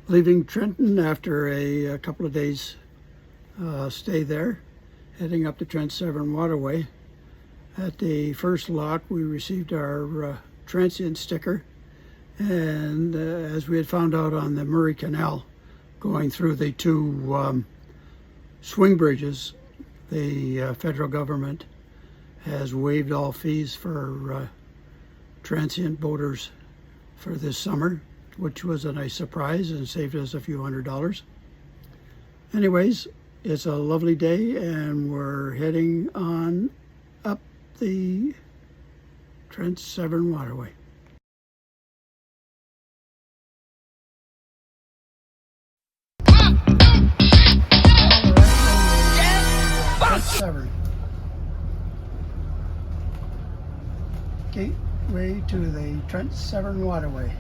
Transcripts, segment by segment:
Leaving Trenton after a couple of days stay there, heading up the Trent-Severn Waterway. At the first lock, we received our transient sticker, and as we had found out on the Murray Canal, going through the two swing bridges, the federal government has waived all fees for transient boaters for this summer, which was a nice surprise and saved us a few $100s. Anyways, it's a lovely day and we're heading on up the Trent-Severn Waterway. Trent-Severn. Gateway to the Trent-Severn Waterway.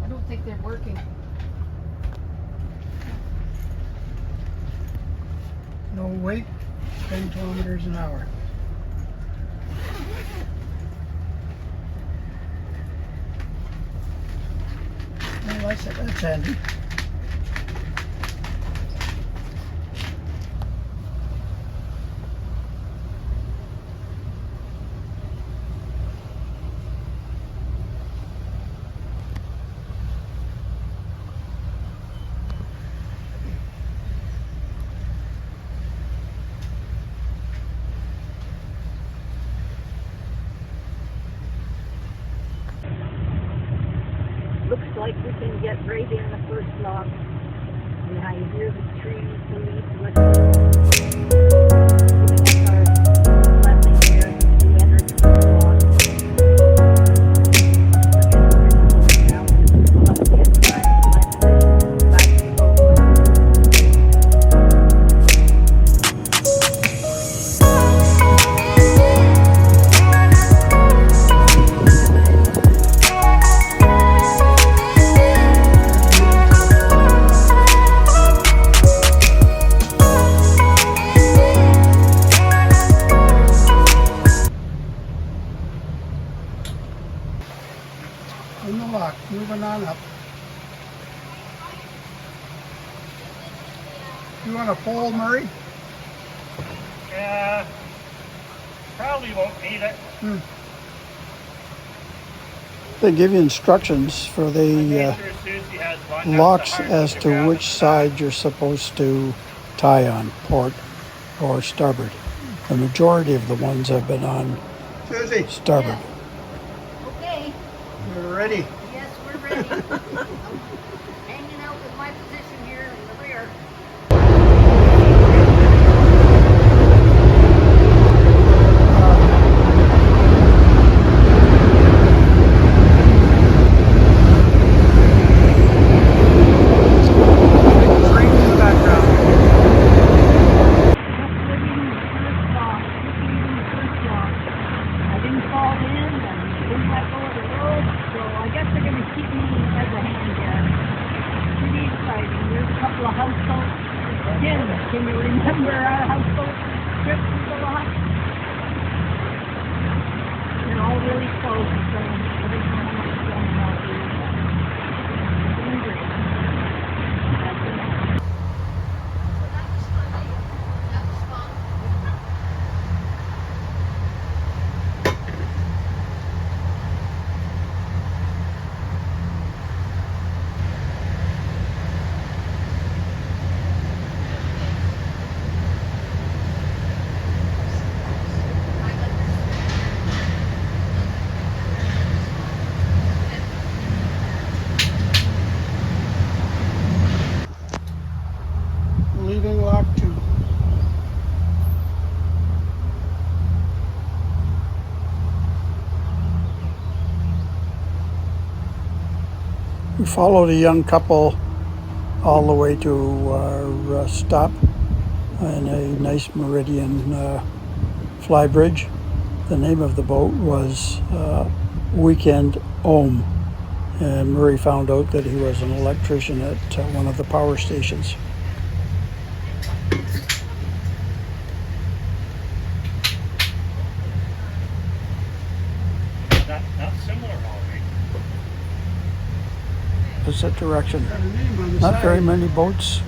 I don't think they're working. No wait, 10 kilometers an hour. Well, that's handy. Looks like we can get right in the first lock. And I hear the trees, the leaves giving us our blessing here as we enter the first lock. Now we'll have to get back to the boat. In the lock, moving on up. You want a pole, Murray? Yeah, probably won't need it. They give you instructions for the Sure Susi has one. That's locks the hard as one to grab which at the side you're supposed to tie on, port or starboard. The majority of the ones have been on Susie, starboard. Okay, You're ready. yes, we're ready. Hanging out with my position here in the rear. Train in the background. I didn't fall in and didn't let go of the rope, so I guess they're going to keep me as a hand here. Pretty exciting. There's a couple of houseboats. Again, can you remember our houseboat trip to the loch? They're all really close, so I don't know how much going on here. It's doing great. That's enough. Leaving lock 2. We followed a young couple all the way to our stop in a nice Meridian fly bridge. The name of the boat was Weekend Ohm, and Murray found out that he was an electrician at one of the power stations. Not similar, all right. opposite direction. Got a name on the Not side. very many boats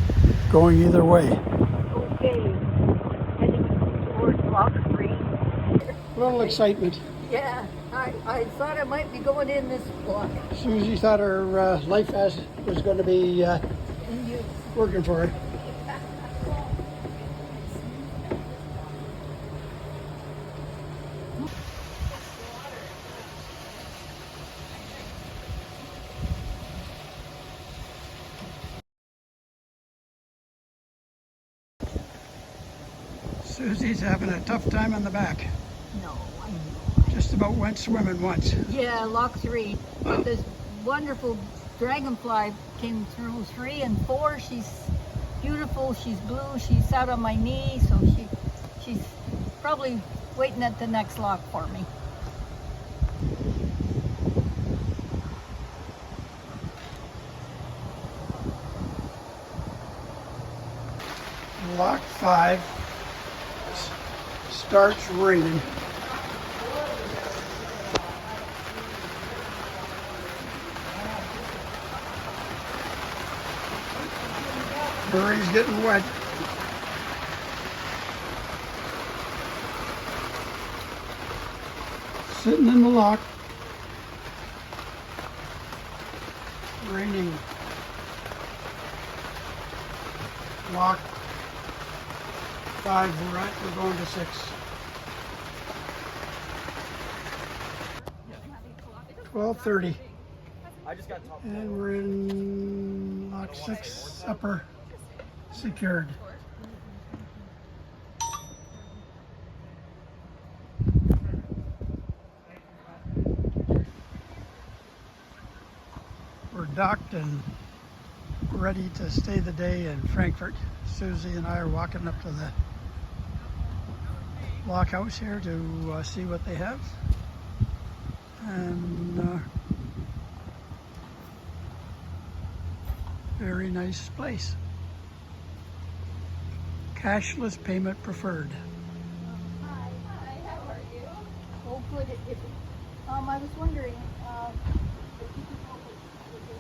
going either way. Okay. Heading towards Lock 3. A little excitement. Yeah, I thought I might be going in this block. Susie thought her life vest was going to be And you. working for her. Susie's having a tough time on the back. No, Just about went swimming once. yeah, Lock 3. But this wonderful dragonfly came through 3 and 4. She's beautiful. She's blue. She's out on my knee, so she's probably waiting at the next lock for me. Lock 5 starts raining. Murray's getting wet. Sitting in the lock. Raining. Lock 5 we're at, we're going to 6. 12:30. And we're in lock 6 upper secured. We're docked and ready to stay the day in Frankfurt. Susie and I are walking up to the lock house here to see what they have. And very nice place. Cashless payment preferred. Hi, how are you? Oh, good. I was wondering, if you could help us with this.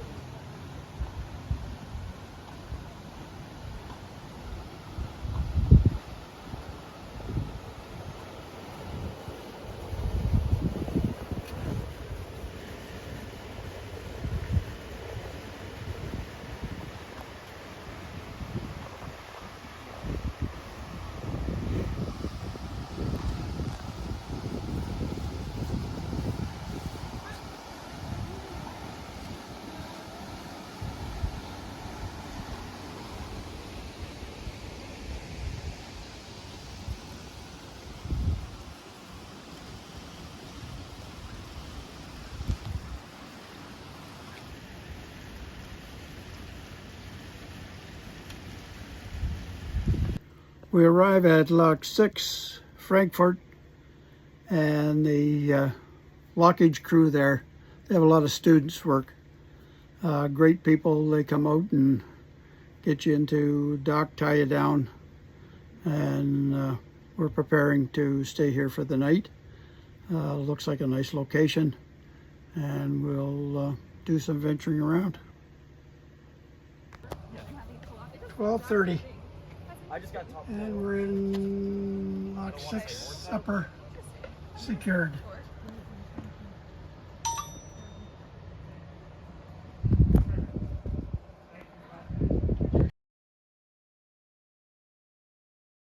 We arrive at lock 6, Frankfurt, and the lockage crew there, they have a lot of students work. Great people. They come out and get you into dock, tie you down, and we're preparing to stay here for the night. Looks like a nice location, and we'll do some venturing around. 12:30. And we're in lock 6 upper secured.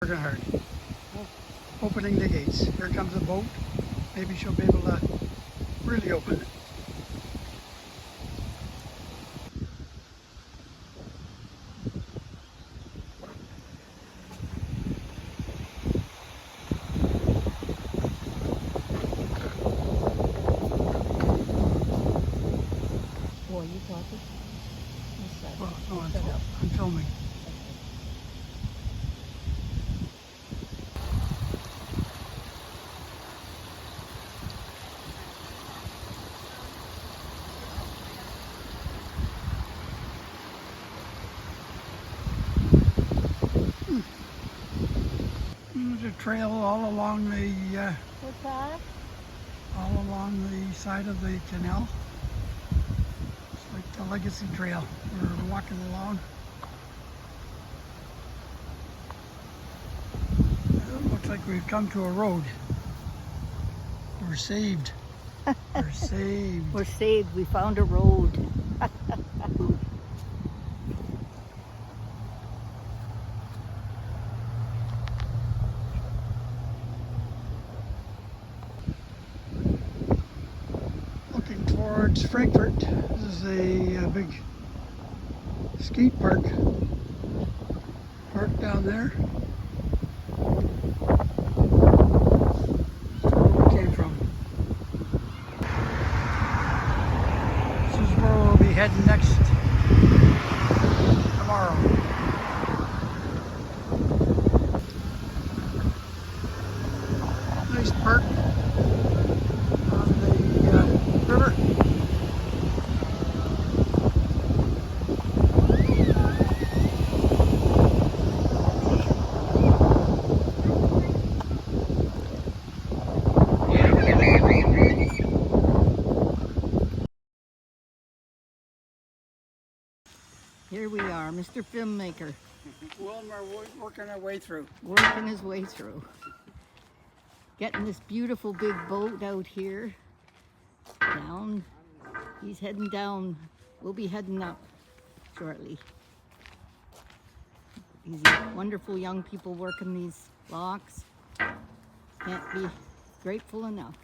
Working hard. Opening the gates. Here comes a boat. Maybe she'll be able to really open it. Boy, you talking? Well, no, I'm filming. There's a trail all along the What's that? all along the side of the canal. It's like the Legacy Trail. We're walking along. It looks like we've come to a road. We're saved. We're saved. We're saved. We found a road. Looking towards Frankfurt. This is a big skate park. Park down there. That's where we came from. This is where we'll be heading next tomorrow. Nice park on the river. Here we are, Mr. Filmmaker, Wilmer working our way through. working his way through. Getting this beautiful big boat out here. Down. He's heading down. We'll be heading up shortly. These wonderful young people working these locks. Can't be grateful enough.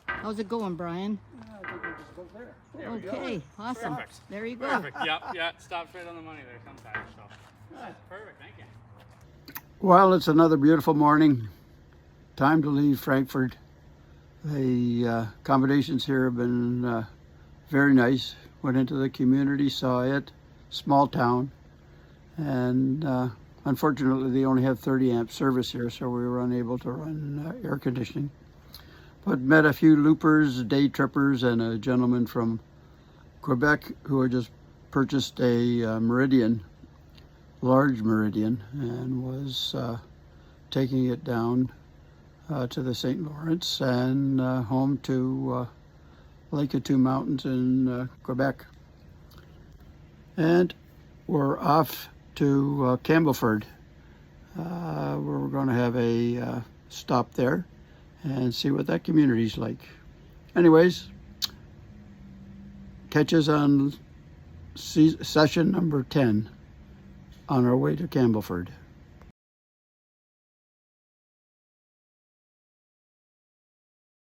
How's it going, Brian? I think we'll just go there. There we go. Okay, awesome. Perfect. There you go. Perfect. Yeah. Stops right on the money there sometimes. So. Perfect. Thank you. Well, it's another beautiful morning. Time to leave Frankfurt. The accommodations here have been very nice. Went into the community, saw it. Small town. And unfortunately, they only have 30 amp service here, so we were unable to run air conditioning. But met a few loopers, day trippers, and a gentleman from Quebec who had just purchased a Meridian, large Meridian, and was taking it down to the St. Lawrence and home to Lake of Two Mountains in Quebec. And we're off to Campbellford, where we're going to have a stop there and see what that community's like. Anyways, catch us on session number 10 on our way to Campbellford.